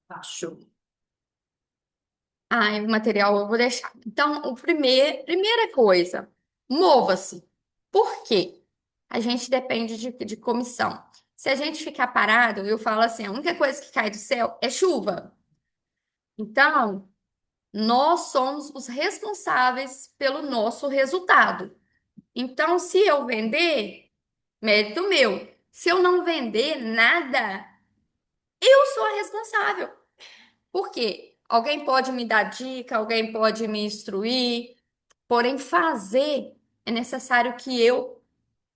Acho. Ah, o material eu vou deixar. Então, primeira coisa, mova-se. Por quê? A gente depende de comissão. Se a gente ficar parado, eu falo assim, a única coisa que cai do céu é chuva. Então, nós somos os responsáveis pelo nosso resultado. Então, se eu vender, mérito meu. Se eu não vender nada, eu sou a responsável. Por quê? Alguém pode me dar dica, alguém pode me instruir, porém fazer é necessário que eu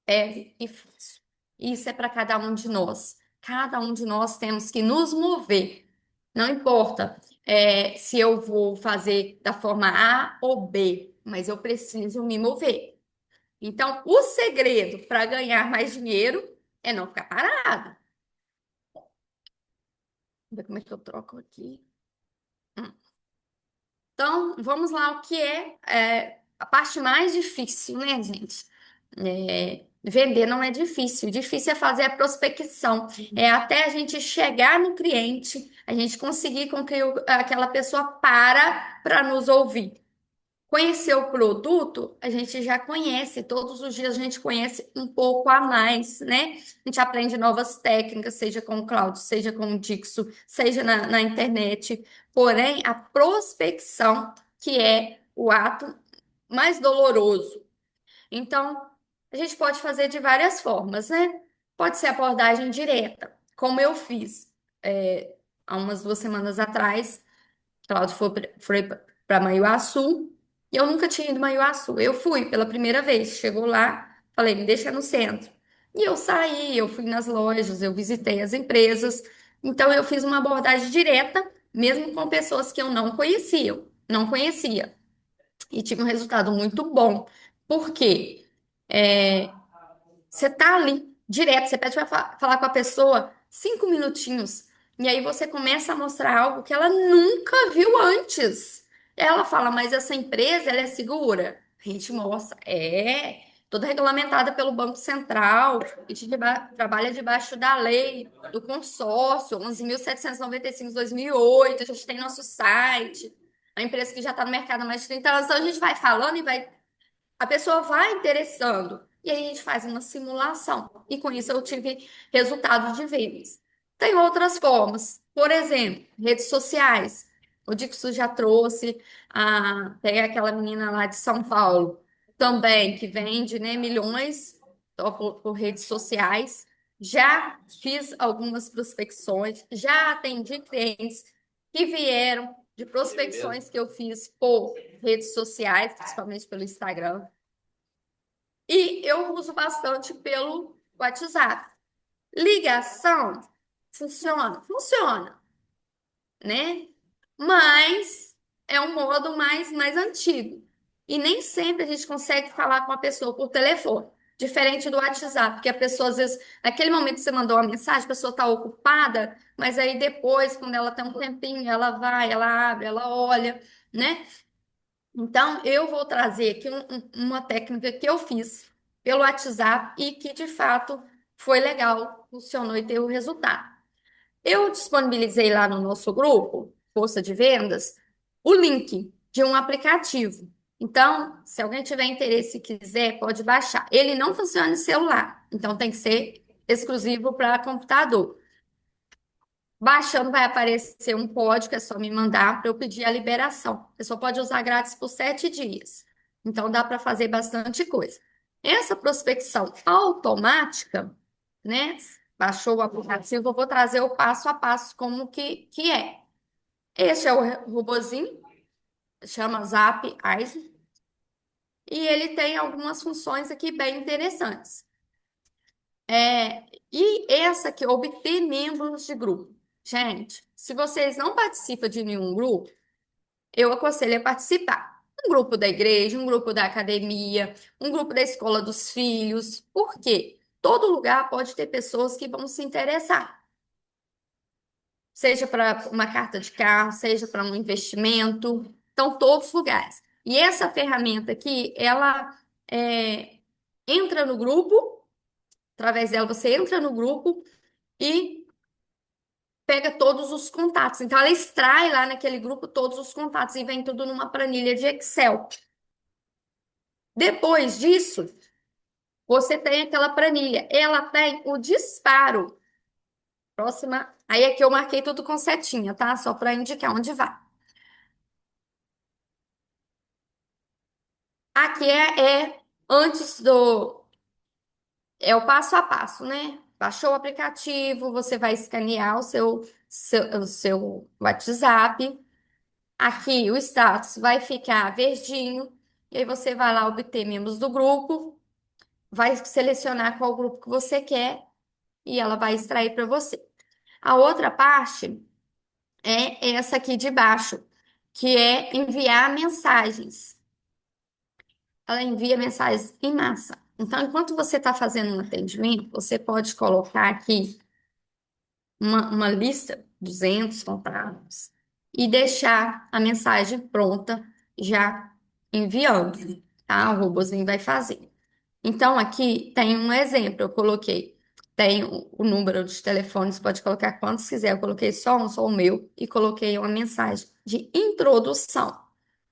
pegue e faça. Isso é para cada um de nós. Cada um de nós temos que nos mover. Não importa, se eu vou fazer da forma A ou B, mas eu preciso me mover. Então, o segredo para ganhar mais dinheiro é não ficar parado. Vamos ver como é que eu troco aqui. Hum. Então, vamos lá, o que é a parte mais difícil, né, gente? Vender não é difícil, difícil é fazer a prospecção, é até a gente chegar no cliente, a gente conseguir com que aquela pessoa para nos ouvir. Conhecer o produto, a gente já conhece, todos os dias a gente conhece um pouco a mais, né? A gente aprende novas técnicas, seja com o Cloud, seja com o Dixo, seja na internet. Porém, a prospecção, que é o ato mais doloroso. Então, a gente pode fazer de várias formas, né? Pode ser abordagem direta, como eu fiz há umas 2 semanas atrás. Cláudio foi para Manhuaçu e eu nunca tinha ido a Manhuaçu. Eu fui pela primeira vez. Chegou lá, falei, me deixa no centro. E eu saí, eu fui nas lojas, eu visitei as empresas. Então eu fiz uma abordagem direta, mesmo com pessoas que eu não conhecia. E tive um resultado muito bom. Por quê? Você tá ali, direto, você pede para falar com a pessoa 5 minutinhos, e aí você começa a mostrar algo que ela nunca viu antes. Ela fala, mas essa empresa, ela é segura? A gente mostra, toda regulamentada pelo Banco Central, a gente trabalha debaixo da lei do consórcio, 11.795 de 2008, a gente tem nosso site, é uma empresa que já está no mercado há mais de 30 anos, então a gente vai falando e vai a pessoa vai interessando. E aí a gente faz uma simulação. E com isso eu tive resultado de vendas. Tem outras formas. Por exemplo, redes sociais. O Dixon já trouxe. Tem aquela menina lá de São Paulo também, que vende, né, milhões só por redes sociais. Já fiz algumas prospecções, já atendi clientes que vieram de prospecções que eu fiz por redes sociais, principalmente pelo Instagram. E eu uso bastante pelo WhatsApp. Ligação funciona? Funciona, né? Mas é um modo mais antigo. E nem sempre a gente consegue falar com a pessoa por telefone. Diferente do WhatsApp, porque a pessoa, às vezes, naquele momento que você mandou uma mensagem, a pessoa está ocupada, mas aí depois, quando ela tem um tempinho, ela vai, ela abre, ela olha, né? Então, eu vou trazer aqui uma técnica que eu fiz pelo WhatsApp e que, de fato, foi legal, funcionou e deu resultado. Eu disponibilizei lá no nosso grupo, Força de Vendas, o link de um aplicativo. Então, se alguém tiver interesse e quiser, pode baixar. Ele não funciona em celular, então tem que ser exclusivo para computador. Baixando vai aparecer um código, é só me mandar para eu pedir a liberação. Você só pode usar grátis por 7 dias. Então dá para fazer bastante coisa. Essa prospecção automática, né? Baixou o aplicativo, eu vou trazer o passo a passo como que é. Este é o robozinho, chama Zap Eyes, e ele tem algumas funções aqui bem interessantes. E essa aqui, obter membros de grupo. Gente, se vocês não participam de nenhum grupo, eu aconselho a participar. Um grupo da igreja, um grupo da academia, um grupo da escola dos filhos. Por quê? Todo lugar pode ter pessoas que vão se interessar, seja para uma carta de carro, seja para um investimento. Então, todos os lugares. E essa ferramenta aqui, ela entra no grupo, através dela você entra no grupo e pega todos os contatos. Então, ela extrai lá naquele grupo todos os contatos e vem tudo numa planilha de Excel. Depois disso, você tem aquela planilha. Ela tem o disparo. Próxima. Aí aqui eu marquei tudo com setinha, tá? Só para indicar onde vai. Aqui antes do. É o passo a passo, né? Baixou o aplicativo, você vai escanear o seu WhatsApp. Aqui o status vai ficar verdinho. E aí você vai lá obter membros do grupo, vai selecionar qual grupo que você quer e ela vai extrair para você. A outra parte é essa aqui de baixo, que é enviar mensagens. Ela envia mensagens em massa. Então, enquanto você está fazendo um atendimento, você pode colocar aqui uma lista, 200 contatos, e deixar a mensagem pronta já enviando, tá? O robozinho vai fazer. Então, aqui tem um exemplo, eu coloquei. Tem o número de telefones, pode colocar quantos quiser. Eu coloquei só um, só o meu, e coloquei uma mensagem de introdução,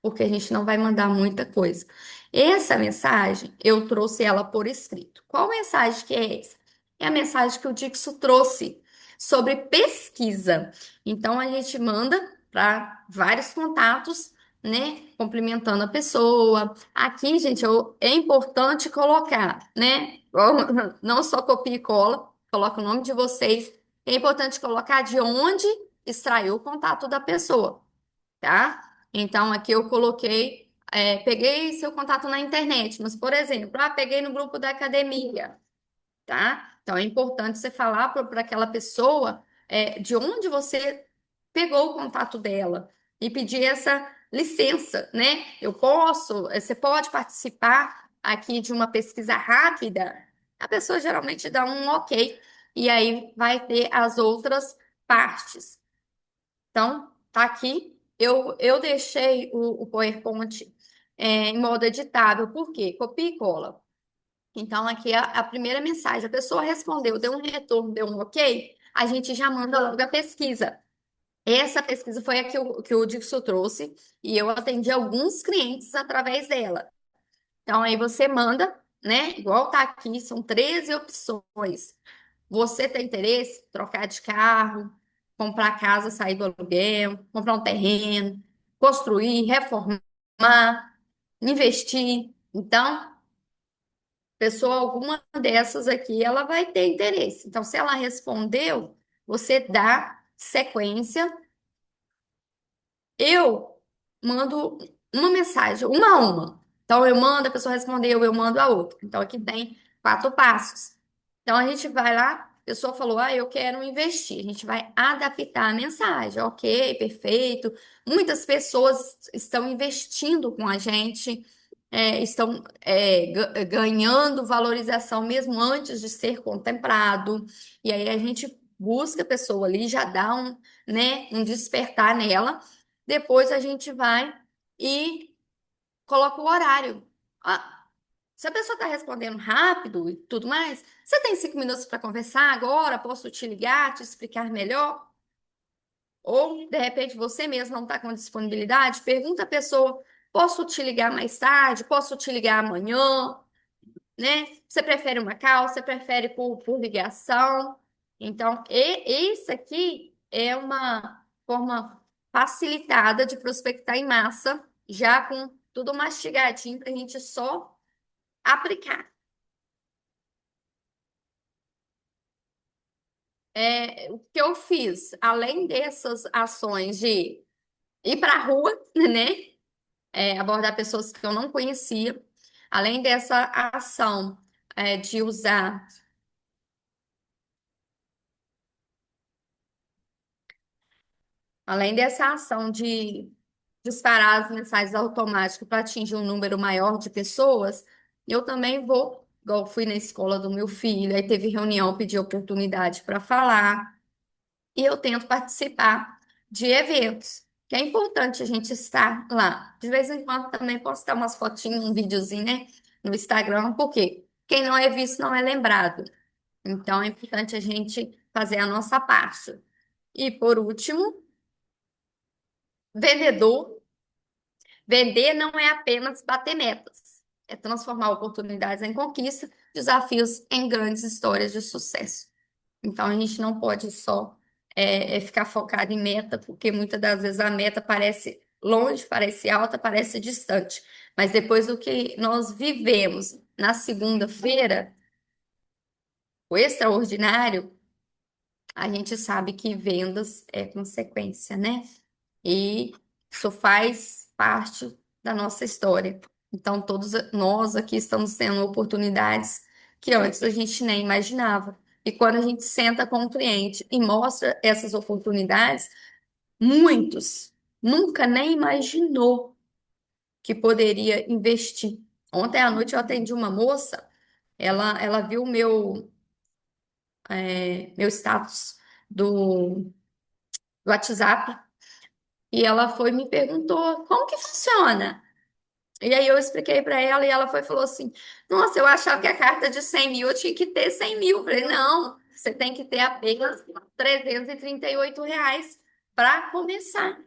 porque a gente não vai mandar muita coisa. Essa mensagem, eu trouxe ela por escrito. Qual mensagem que é essa? É a mensagem que o Dixo trouxe sobre pesquisa. Então, a gente manda para vários contatos, né? Cumprimentando a pessoa. Aqui, gente, é importante colocar, né? Não só copia e cola, coloca o nome de vocês. É importante colocar de onde extraiu o contato da pessoa, tá? Então, aqui eu coloquei, peguei seu contato na internet, mas, por exemplo, peguei no grupo da academia, tá? Então é importante você falar para aquela pessoa de onde você pegou o contato dela e pedir essa licença, né? Você pode participar aqui de uma pesquisa rápida. A pessoa geralmente dá um ok e aí vai ter as outras partes. Então, tá aqui. Eu deixei o PowerPoint em modo editável, por quê? Copia e cola. Então, aqui é a primeira mensagem. A pessoa respondeu, deu um retorno, deu um ok, a gente já manda logo a pesquisa. Essa pesquisa foi a que o Dixon trouxe e eu atendi alguns clientes através dela. Então, aí você manda, né? Igual tá aqui, são 13 opções. Você tem interesse em trocar de carro, comprar casa, sair do aluguel, comprar um terreno, construir, reformar, investir. Então, pessoa alguma dessas aqui, ela vai ter interesse. Então, se ela respondeu, você dá sequência. Eu mando uma mensagem, uma a uma. Então, eu mando, a pessoa respondeu, eu mando a outra. Então, aqui tem 4 passos. Então, a gente vai lá, a pessoa falou, eu quero investir. A gente vai adaptar a mensagem. Ok, perfeito. Muitas pessoas estão investindo com a gente, estão ganhando valorização mesmo antes de ser contemplado. E aí, a gente busca a pessoa ali, já dá um despertar nela. Depois a gente vai e coloca o horário. Ah, se a pessoa está respondendo rápido e tudo mais, você tem 5 minutos para conversar agora? Posso te ligar, te explicar melhor? Ou, de repente, você mesmo não está com disponibilidade? Pergunta à pessoa: posso te ligar mais tarde? Posso te ligar amanhã? Né? Você prefere uma call? Você prefere por ligação? Então, esse aqui é uma forma facilitada de prospectar em massa, já com tudo mastigadinho para a gente só aplicar. O que eu fiz, além dessas ações de ir para a rua, né? Abordar pessoas que eu não conhecia, além dessa ação de usar. Além dessa ação de disparar as mensagens automáticas para atingir um número maior de pessoas, eu também vou, igual fui na escola do meu filho, aí teve reunião, pedi oportunidade para falar, e eu tento participar de eventos, que é importante a gente estar lá. De vez em quando também postar umas fotinhas, um videozinho, né, no Instagram, porque quem não é visto não é lembrado. Então é importante a gente fazer a nossa parte. E por último, vendedor. Vender não é apenas bater metas, é transformar oportunidades em conquista, desafios em grandes histórias de sucesso. Então a gente não pode só ficar focado em meta, porque muitas das vezes a meta parece longe, parece alta, parece distante. Mas depois do que nós vivemos na segunda-feira, o extraordinário, a gente sabe que vendas é consequência, né? E isso faz parte da nossa história. Então, todos nós aqui estamos tendo oportunidades que antes a gente nem imaginava. E quando a gente senta com o cliente e mostra essas oportunidades, muitos nunca nem imaginou que poderia investir. Ontem à noite eu atendi uma moça, ela viu meu status do WhatsApp e ela foi e me perguntou como que funciona. E aí eu expliquei para ela e ela foi e falou assim: Nossa, eu achava que a carta de 100 mil eu tinha que ter 100 mil. Eu falei: Não, você tem que ter apenas R$ 338 para começar.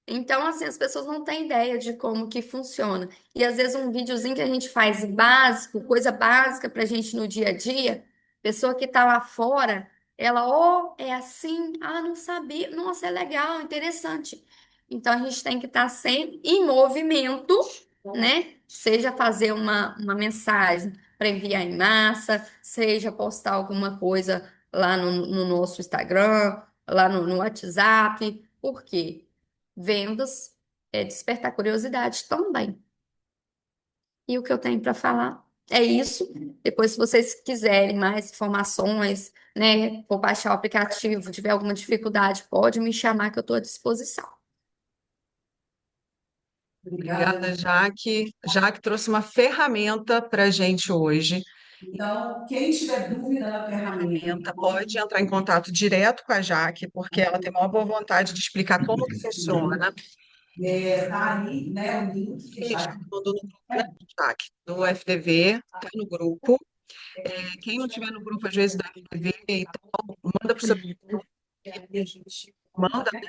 Então, assim, as pessoas não têm ideia de como que funciona. E às vezes um videozinho que a gente faz básico, coisa básica pra gente no dia a dia, pessoa que tá lá fora, ela, é assim, não sabia, nossa, é legal, interessante. Então a gente tem que estar sempre em movimento, né? Seja fazer uma mensagem para enviar em massa, seja postar alguma coisa lá no nosso Instagram, lá no WhatsApp. Por quê? Vendas é despertar curiosidade também. E o que eu tenho para falar é isso. Depois, se vocês quiserem mais informações, né, for baixar o aplicativo, tiver alguma dificuldade, pode me chamar que eu estou à disposição. Obrigada, Jaque. Jaque trouxe uma ferramenta para a gente hoje. Então, quem tiver dúvida na ferramenta, pode entrar em contato direto com a Jaque, porque ela tem uma boa vontade de explicar como que funciona. Tá aí, né, o link que Jaque mandou no grupo, né, Jaque, do FDV, está no grupo. Quem não tiver no grupo, às vezes, do FDV, então, manda para o seu grupo, manda, né?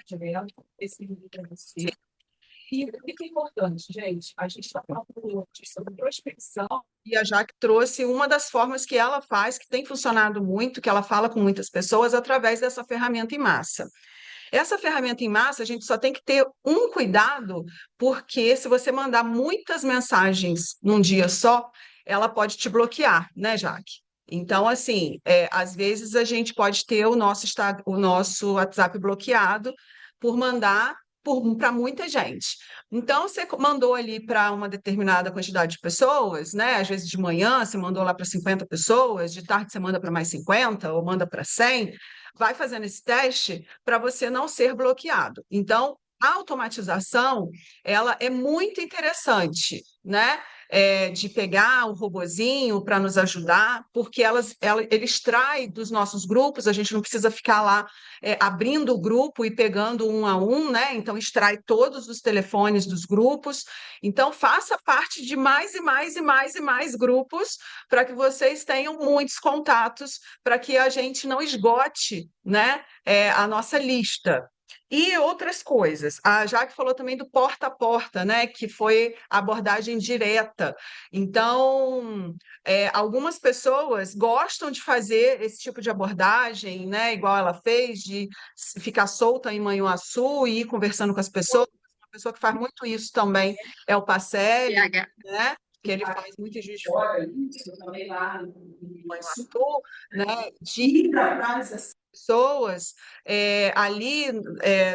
E o que é importante, gente? A gente está falando hoje sobre prospecção. E a Jaque trouxe uma das formas que ela faz, que tem funcionado muito, que ela fala com muitas pessoas, através dessa ferramenta em massa. Essa ferramenta em massa, a gente só tem que ter um cuidado, porque se você mandar muitas mensagens num dia só, ela pode te bloquear, né, Jaque? Então, assim, às vezes a gente pode ter o nosso WhatsApp bloqueado por mandar para muita gente. Então, você mandou ali para uma determinada quantidade de pessoas, né? Às vezes de manhã você mandou lá para 50 pessoas, de tarde você manda para mais 50 ou manda para 100. Vai fazendo esse teste para você não ser bloqueado. Então, a automatização, ela é muito interessante, né? De pegar o robozinho para nos ajudar, porque ele extrai dos nossos grupos, a gente não precisa ficar lá abrindo o grupo e pegando um a um, né? Então, extrai todos os telefones dos grupos. Então, faça parte de mais e mais e mais e mais grupos para que vocês tenham muitos contatos, para que a gente não esgote, né, a nossa lista. E outras coisas. A Jaque falou também do porta a porta, né, que foi a abordagem direta. Então, algumas pessoas gostam de fazer esse tipo de abordagem, né, igual ela fez, de ficar solta em Manhuaçu e ir conversando com as pessoas. Uma pessoa que faz muito isso também é o Pacelli, PH. né? Que ele faz muito em Juiz de Fora, isso, também lá em Manhuaçu, né? De ir atrás das pessoas ali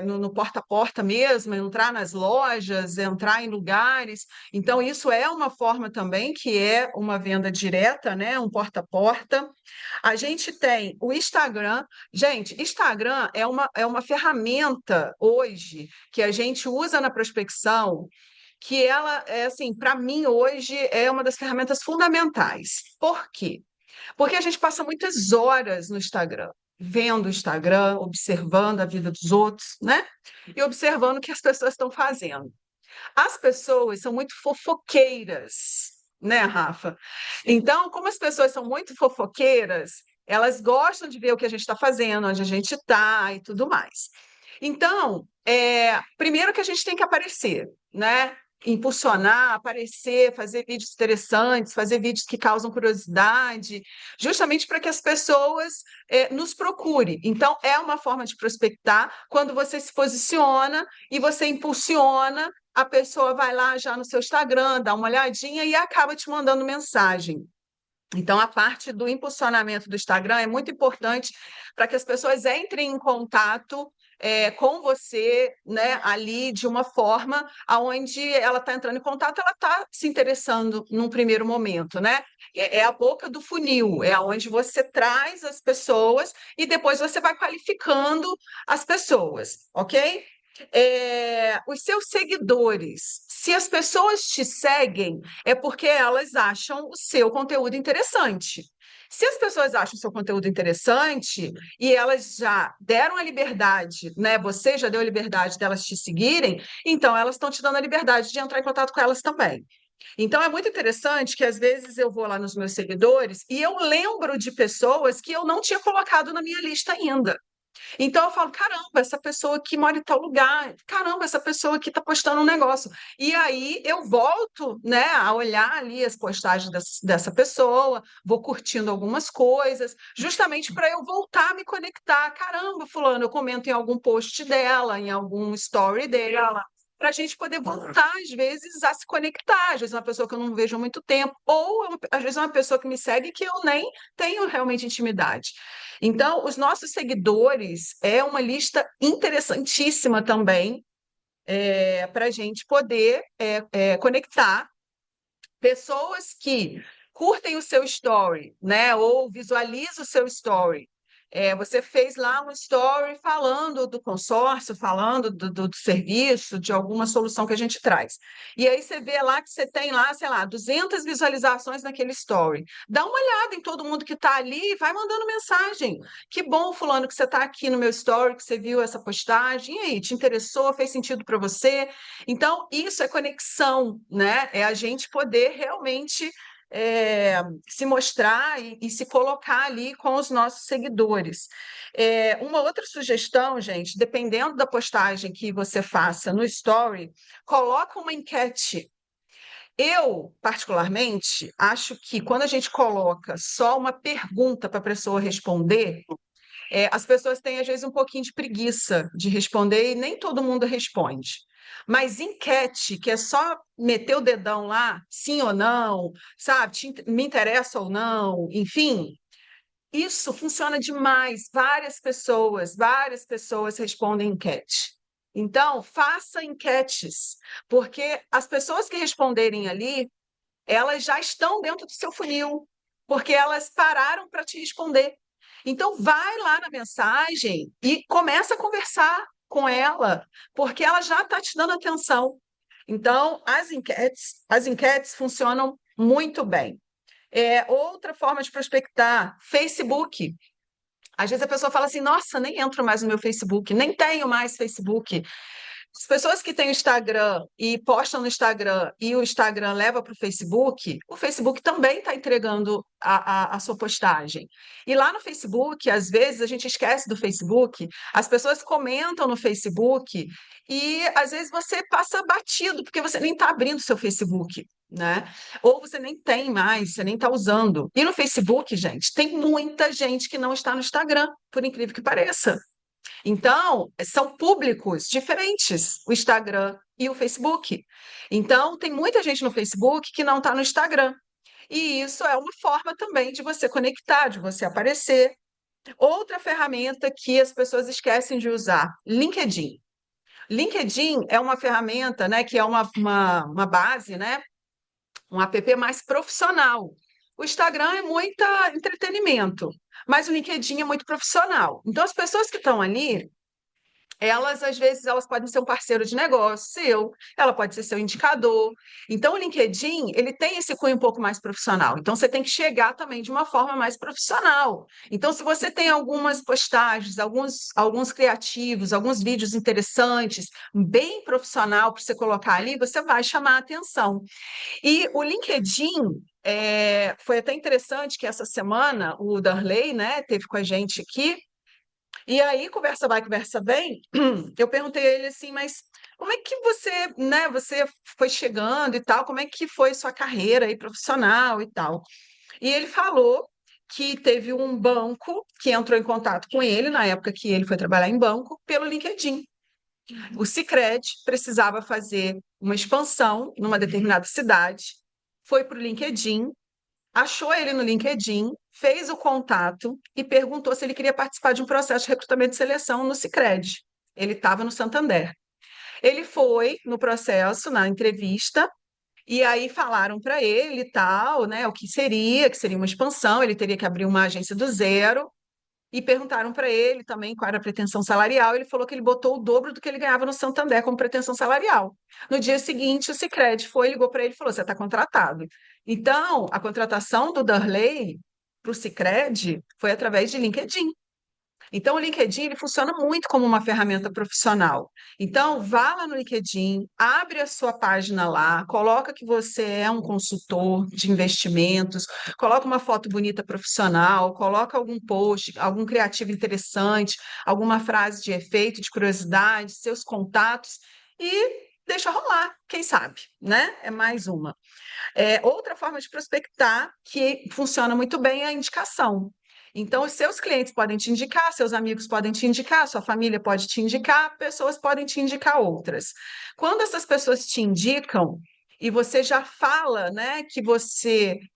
no porta a porta mesmo, entrar nas lojas, entrar em lugares. Então, isso é uma forma também que é uma venda direta, né? Um porta a porta. A gente tem o Instagram. Gente, Instagram é uma ferramenta hoje que a gente usa na prospecção, que ela é assim, para mim hoje é uma das ferramentas fundamentais. Por quê? Porque a gente passa muitas horas no Instagram, vendo o Instagram, observando a vida dos outros, né? E observando o que as pessoas estão fazendo. As pessoas são muito fofoqueiras, né, Rafa? Então, como as pessoas são muito fofoqueiras, Elas gostam de ver o que a gente está fazendo, onde a gente está e tudo mais. Então, primeiro que a gente tem que aparecer, né? Impulsionar, aparecer, fazer vídeos interessantes, fazer vídeos que causam curiosidade, justamente para que as pessoas nos procurem. Então, é uma forma de prospectar quando você se posiciona e você impulsiona, a pessoa vai lá já no seu Instagram, dá uma olhadinha e acaba te mandando mensagem. Então, a parte do impulsionamento do Instagram é muito importante para que as pessoas entrem em contato com você, né, ali de uma forma aonde ela está entrando em contato, ela está se interessando num primeiro momento, né? É a boca do funil, é onde você traz as pessoas e depois você vai qualificando as pessoas, ok? Os seus seguidores, se as pessoas te seguem, é porque elas acham o seu conteúdo interessante. Se as pessoas acham o seu conteúdo interessante e elas já deram a liberdade, né? Você já deu a liberdade delas te seguirem, então elas estão te dando a liberdade de entrar em contato com elas também. Então é muito interessante que às vezes eu vou lá nos meus seguidores e eu lembro de pessoas que eu não tinha colocado na minha lista ainda. Então eu falo, caramba, essa pessoa aqui mora em tal lugar, caramba, essa pessoa aqui está postando um negócio. E aí eu volto, né, a olhar ali as postagens dessa pessoa, vou curtindo algumas coisas, justamente para eu voltar a me conectar. Caramba, fulano, eu comento em algum post dela, em algum story dela. Para a gente poder voltar, às vezes, a se conectar. Às vezes, uma pessoa que eu não vejo há muito tempo, ou às vezes, uma pessoa que me segue que eu nem tenho realmente intimidade. Então, os nossos seguidores é uma lista interessantíssima também para a gente poder conectar pessoas que curtem o seu story, né? Ou visualizam o seu story. Você fez lá um story falando do consórcio, falando do serviço, de alguma solução que a gente traz. E aí você vê lá que você tem lá, sei lá, 200 visualizações naquele story. Dá uma olhada em todo mundo que está ali e vai mandando mensagem. Que bom, fulano, que você está aqui no meu story, que você viu essa postagem. E aí, te interessou? Fez sentido para você? Então, isso é conexão, né? É a gente poder realmente se mostrar e se colocar ali com os nossos seguidores. Uma outra sugestão, gente, dependendo da postagem que você faça no Story, coloca uma enquete. Eu, particularmente, acho que quando a gente coloca só uma pergunta para a pessoa responder, as pessoas têm, às vezes, um pouquinho de preguiça de responder e nem todo mundo responde. Mas enquete, que é só meter o dedão lá, sim ou não, sabe? Me interessa ou não, enfim, isso funciona demais. Várias pessoas respondem enquete. Então, faça enquetes, porque as pessoas que responderem ali, elas já estão dentro do seu funil, porque elas pararam para te responder. Então, vai lá na mensagem e começa a conversar com ela, porque ela já está te dando atenção. Então, as enquetes funcionam muito bem. Outra forma de prospectar, Facebook. Às vezes a pessoa fala assim: nossa, nem entro mais no meu Facebook, nem tenho mais Facebook. As pessoas que têm o Instagram e postam no Instagram e o Instagram leva para o Facebook também está entregando a sua postagem. E lá no Facebook, às vezes, a gente esquece do Facebook, as pessoas comentam no Facebook e às vezes você passa batido, porque você nem está abrindo o seu Facebook, né? Ou você nem tem mais, você nem está usando. E no Facebook, gente, tem muita gente que não está no Instagram, por incrível que pareça. Então, são públicos diferentes, o Instagram e o Facebook. Então, tem muita gente no Facebook que não está no Instagram. E isso é uma forma também de você conectar, de você aparecer. Outra ferramenta que as pessoas esquecem de usar, LinkedIn. LinkedIn é uma ferramenta, né, que é uma base, né, um app mais profissional. O Instagram é muito entretenimento, mas o LinkedIn é muito profissional. Então, as pessoas que estão ali, elas às vezes elas podem ser um parceiro de negócio seu, ela pode ser seu indicador. Então o LinkedIn, ele tem esse cunho um pouco mais profissional. Então você tem que chegar também de uma forma mais profissional. Então se você tem algumas postagens, alguns criativos, alguns vídeos interessantes, bem profissional para você colocar ali, você vai chamar a atenção. E o LinkedIn Foi até interessante que essa semana o Darley, né, teve com a gente aqui, e aí, conversa vai, conversa vem, eu perguntei a ele assim, mas como é que você, né, você foi chegando e tal, como é que foi sua carreira aí profissional e tal? E ele falou que teve um banco que entrou em contato com ele na época que ele foi trabalhar em banco pelo LinkedIn. O Sicredi precisava fazer uma expansão numa determinada cidade, foi para o LinkedIn, achou ele no LinkedIn, fez o contato e perguntou se ele queria participar de um processo de recrutamento e seleção no Sicredi. Ele estava no Santander. Ele foi no processo, na entrevista, e aí falaram para ele e tal, né, o que seria uma expansão, ele teria que abrir uma agência do zero, e perguntaram para ele também qual era a pretensão salarial. Ele falou que ele botou o dobro do que ele ganhava no Santander como pretensão salarial. No dia seguinte, o Sicredi foi, ligou para ele e falou: você está contratado. Então, a contratação do Darley para o Sicredi foi através de LinkedIn. Então, o LinkedIn ele funciona muito como uma ferramenta profissional. Então, vá lá no LinkedIn, abre a sua página lá, coloca que você é um consultor de investimentos, coloca uma foto bonita profissional, coloca algum post, algum criativo interessante, alguma frase de efeito, de curiosidade, seus contatos e deixa rolar, quem sabe, né? É mais uma. Outra forma de prospectar que funciona muito bem é a indicação. Então, os seus clientes podem te indicar, seus amigos podem te indicar, sua família pode te indicar, pessoas podem te indicar outras. Quando essas pessoas te indicam e você já fala, né, que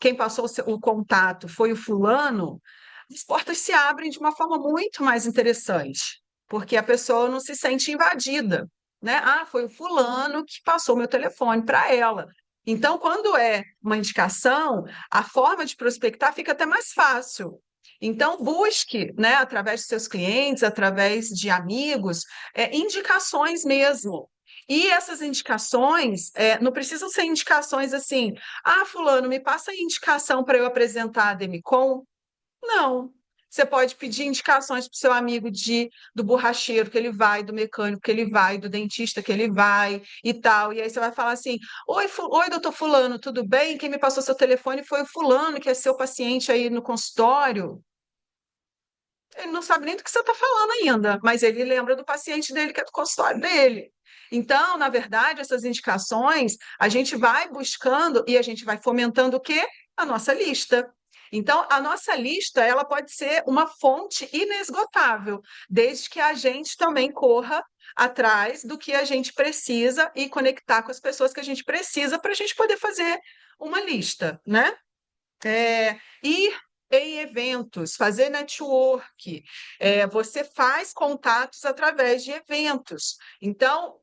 quem passou o contato foi o fulano, as portas se abrem de uma forma muito mais interessante, porque a pessoa não se sente invadida, né? Ah, foi o fulano que passou meu telefone para ela. Então, quando é uma indicação, a forma de prospectar fica até mais fácil. Então, busque, né, através de seus clientes, através de amigos, indicações mesmo. E essas indicações não precisam ser indicações assim, ah, fulano, me passa aí indicação para eu apresentar a Demicon. Não. Você pode pedir indicações para o seu amigo do borracheiro que ele vai, do mecânico que ele vai, do dentista que ele vai e tal. E aí você vai falar assim: Oi, doutor Fulano, tudo bem? Quem me passou seu telefone foi o Fulano, que é seu paciente aí no consultório. Ele não sabe nem do que você está falando ainda, mas ele lembra do paciente dele, que é do consultório dele. Então, na verdade, essas indicações a gente vai buscando e a gente vai fomentando o quê? A nossa lista. Então, a nossa lista ela pode ser uma fonte inesgotável, desde que a gente também corra atrás do que a gente precisa e conectar com as pessoas que a gente precisa para a gente poder fazer uma lista, né? Ir em eventos, fazer network, você faz contatos através de eventos. Então,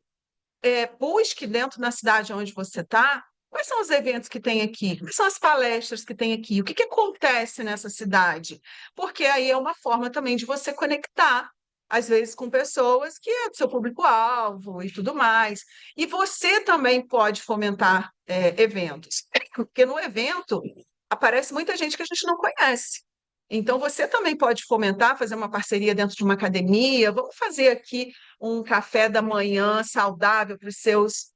busque dentro da cidade onde você está, quais são os eventos que tem aqui, quais são as palestras que tem aqui, o que acontece nessa cidade, porque aí é uma forma também de você conectar, às vezes, com pessoas que é do seu público-alvo e tudo mais. E você também pode fomentar, eventos, porque no evento aparece muita gente que a gente não conhece. Então, você também pode fomentar, fazer uma parceria dentro de uma academia. Vamos fazer aqui um café da manhã saudável para os seus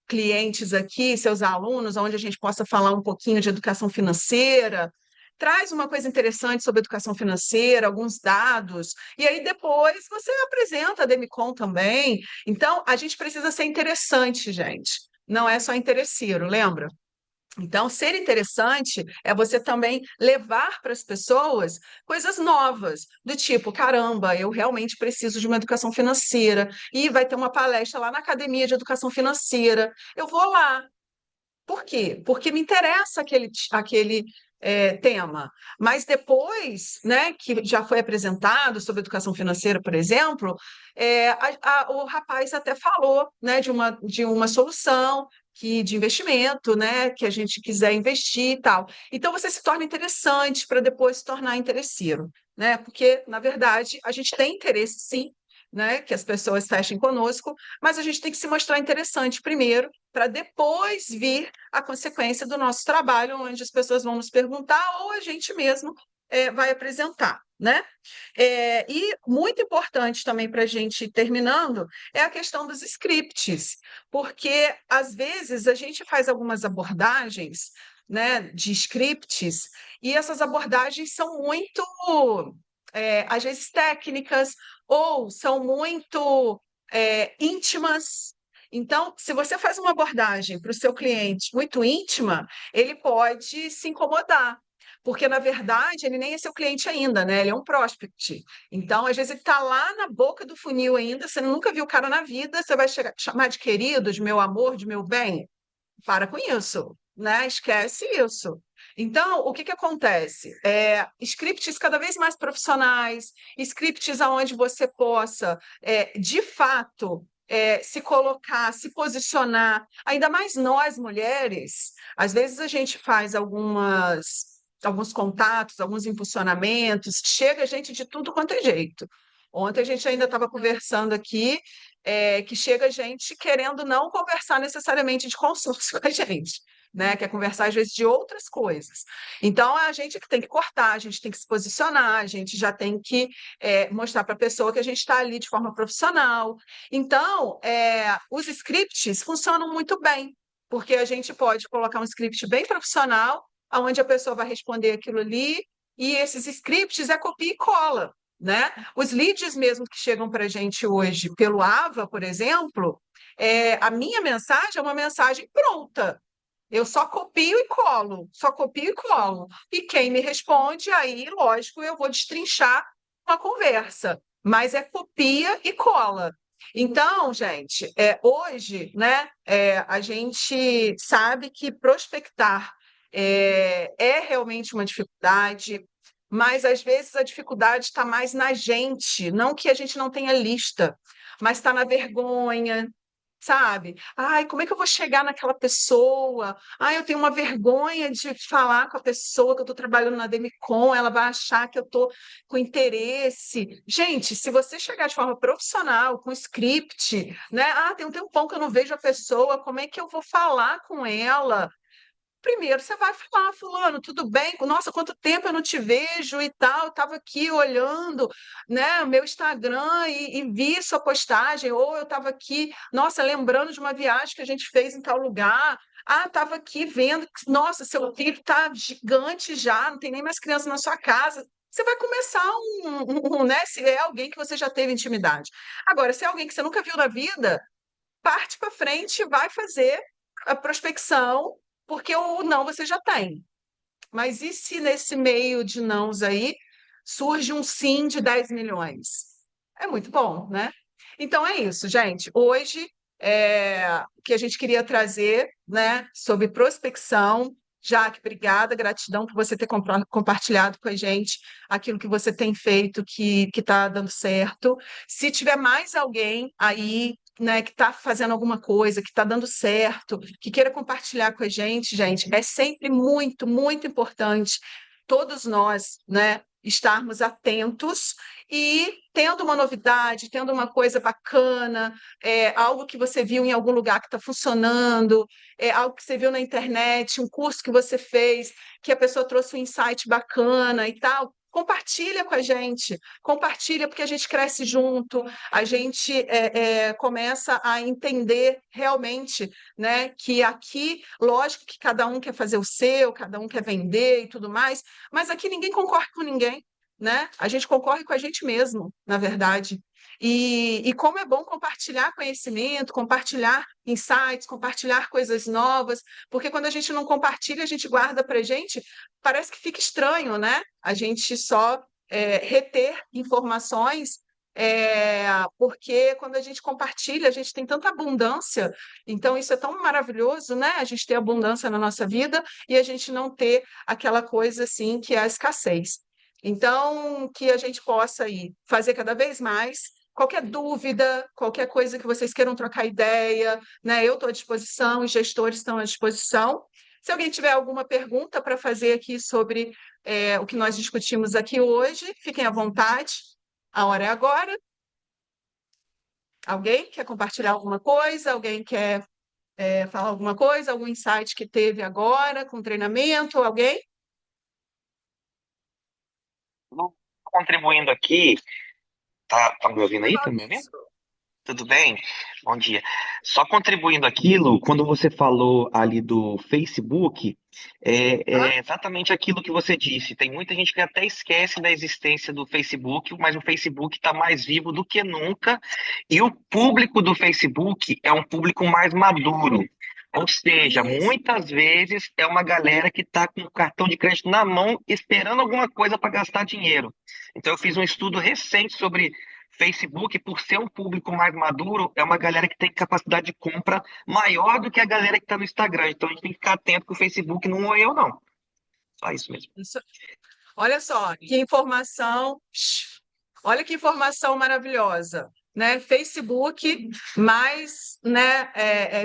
clientes aqui, seus alunos, onde a gente possa falar um pouquinho de educação financeira. Traz uma coisa interessante sobre educação financeira, alguns dados, e aí depois você apresenta a Demicon também. Então, a gente precisa ser interessante, gente. Não é só interesseiro, lembra? Então, ser interessante é você também levar para as pessoas coisas novas, do tipo, caramba, eu realmente preciso de uma educação financeira, e vai ter uma palestra lá na Academia de Educação Financeira. Eu vou lá. Por quê? Porque me interessa aquele tema. Mas depois, né, que já foi apresentado sobre educação financeira, por exemplo, o rapaz até falou, né, de uma solução de investimento, né, que a gente quiser investir e tal. Então, você se torna interessante para depois se tornar interesseiro, né? Porque, na verdade, a gente tem interesse, sim, né, que as pessoas fechem conosco, mas a gente tem que se mostrar interessante primeiro, para depois vir a consequência do nosso trabalho, onde as pessoas vão nos perguntar ou a gente mesmo vai apresentar, né? E muito importante também para a gente ir terminando é a questão dos scripts, porque às vezes a gente faz algumas abordagens né, de scripts, e essas abordagens são muito, às vezes, técnicas, ou são muito íntimas. Então, se você faz uma abordagem para o seu cliente muito íntima, ele pode se incomodar, porque, na verdade, ele nem é seu cliente ainda, né? Ele é um prospect. Então, às vezes, ele está lá na boca do funil ainda, você nunca viu o cara na vida, você vai chamar de querido, de meu amor, de meu bem? Para com isso, né? Esquece isso. Então, o que que acontece? Scripts cada vez mais profissionais, scripts onde você possa, de fato, se colocar, se posicionar. Ainda mais nós, mulheres, às vezes a gente faz alguns contatos, alguns impulsionamentos, chega gente de tudo quanto é jeito. Ontem a gente ainda estava conversando aqui que chega gente querendo não conversar necessariamente de consórcio com a gente, né? Quer conversar, às vezes, de outras coisas. Então, é a gente que tem que cortar, a gente tem que se posicionar, a gente já tem que mostrar para a pessoa que a gente está ali de forma profissional. Então, os scripts funcionam muito bem, porque a gente pode colocar um script bem profissional, onde a pessoa vai responder aquilo ali, e esses scripts é copia e cola, né? Os leads mesmo que chegam para a gente hoje pelo AVA, por exemplo, a minha mensagem é uma mensagem pronta. Eu só copio e colo, só copio e colo. E quem me responde, aí, lógico, eu vou destrinchar uma conversa, mas é copia e cola. Então, gente, hoje, né, a gente sabe que prospectar é realmente uma dificuldade, mas às vezes a dificuldade está mais na gente, não que a gente não tenha lista, mas está na vergonha, sabe? Ai, como é que eu vou chegar naquela pessoa? Ai, eu tenho uma vergonha de falar com a pessoa que eu estou trabalhando na Demicon, ela vai achar que eu estou com interesse. Gente, se você chegar de forma profissional, com script, né? Ah, tem um tempão que eu não vejo a pessoa, como é que eu vou falar com ela? Primeiro, você vai falar, fulano, tudo bem? Nossa, quanto tempo eu não te vejo e tal. Estava aqui olhando, né, o meu Instagram e vi sua postagem, ou eu estava aqui, nossa, lembrando de uma viagem que a gente fez em tal lugar. Ah, estava aqui vendo, nossa, seu filho está gigante já, não tem nem mais criança na sua casa. Você vai começar né? Se é alguém que você já teve intimidade. Agora, se é alguém que você nunca viu na vida, parte para frente, vai fazer a prospecção, porque o não você já tem. Mas e se nesse meio de nãos aí surge um sim de 10 milhões? É muito bom, né? Então é isso, gente. Hoje, o que a gente queria trazer, né, sobre prospecção. Jaque, obrigada, gratidão por você ter compartilhado com a gente aquilo que você tem feito, que está dando certo. Se tiver mais alguém aí, né, que está fazendo alguma coisa, que está dando certo, que queira compartilhar com a gente, é sempre muito, muito importante todos nós, né, estarmos atentos e tendo uma novidade, tendo uma coisa bacana, algo que você viu em algum lugar que está funcionando, algo que você viu na internet, um curso que você fez, que a pessoa trouxe um insight bacana e tal. Compartilha com a gente, compartilha porque a gente cresce junto, a gente começa a entender realmente, né, que aqui, lógico que cada um quer fazer o seu, cada um quer vender e tudo mais, mas aqui ninguém concorre com ninguém, né? A gente concorre com a gente mesmo, na verdade. E como é bom compartilhar conhecimento, compartilhar insights, compartilhar coisas novas, porque quando a gente não compartilha, a gente guarda para a gente, parece que fica estranho, né? A gente só reter informações, porque quando a gente compartilha, a gente tem tanta abundância, então isso é tão maravilhoso, né? A gente ter abundância na nossa vida e a gente não ter aquela coisa assim que é a escassez. Então, que a gente possa aí fazer cada vez mais. Qualquer dúvida, qualquer coisa que vocês queiram trocar ideia, né? Eu estou à disposição, os gestores estão à disposição. Se alguém tiver alguma pergunta para fazer aqui sobre o que nós discutimos aqui hoje, fiquem à vontade. A hora é agora. Alguém quer compartilhar alguma coisa? Alguém quer falar alguma coisa? Algum insight que teve agora com treinamento? Alguém? Contribuindo aqui, tá me ouvindo aí? Tá me ouvindo? Isso. Tudo bem? Bom dia. Só contribuindo aquilo, quando você falou ali do Facebook, é exatamente aquilo que você disse. Tem muita gente que até esquece da existência do Facebook, mas o Facebook está mais vivo do que nunca, e o público do Facebook é um público mais maduro. Ou seja, Isso. muitas vezes é uma galera que está com o cartão de crédito na mão, esperando alguma coisa para gastar dinheiro. Então, eu fiz um estudo recente sobre Facebook, por ser um público mais maduro, é uma galera que tem capacidade de compra maior do que a galera que está no Instagram. Então a gente tem que ficar atento que o Facebook não é eu, não. Só isso mesmo. Isso. Olha só, que informação, olha que informação maravilhosa, né? Facebook mais, né,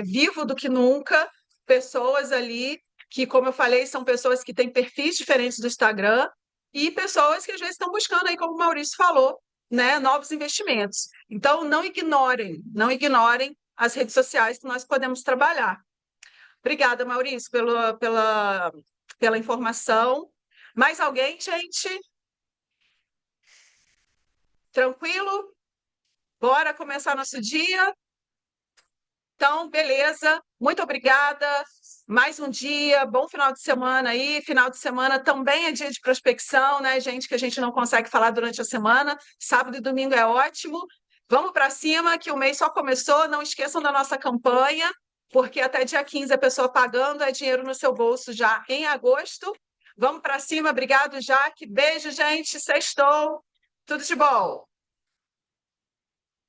vivo do que nunca, pessoas ali que, como eu falei, são pessoas que têm perfis diferentes do Instagram e pessoas que às vezes estão buscando aí, como o Maurício falou, né, novos investimentos. Então, não ignorem as redes sociais que nós podemos trabalhar. Obrigada, Maurício, pela informação. Mais alguém, gente? Tranquilo? Bora começar nosso dia? Então, beleza. Muito obrigada. Mais um dia, bom final de semana aí. Final de semana também é dia de prospecção, né, gente? Que a gente não consegue falar durante a semana. Sábado e domingo é ótimo. Vamos para cima, que o mês só começou. Não esqueçam da nossa campanha, porque até dia 15 a pessoa pagando é dinheiro no seu bolso já em agosto. Vamos para cima. Obrigado, Jaque. Beijo, gente. Sextou. Tudo de bom.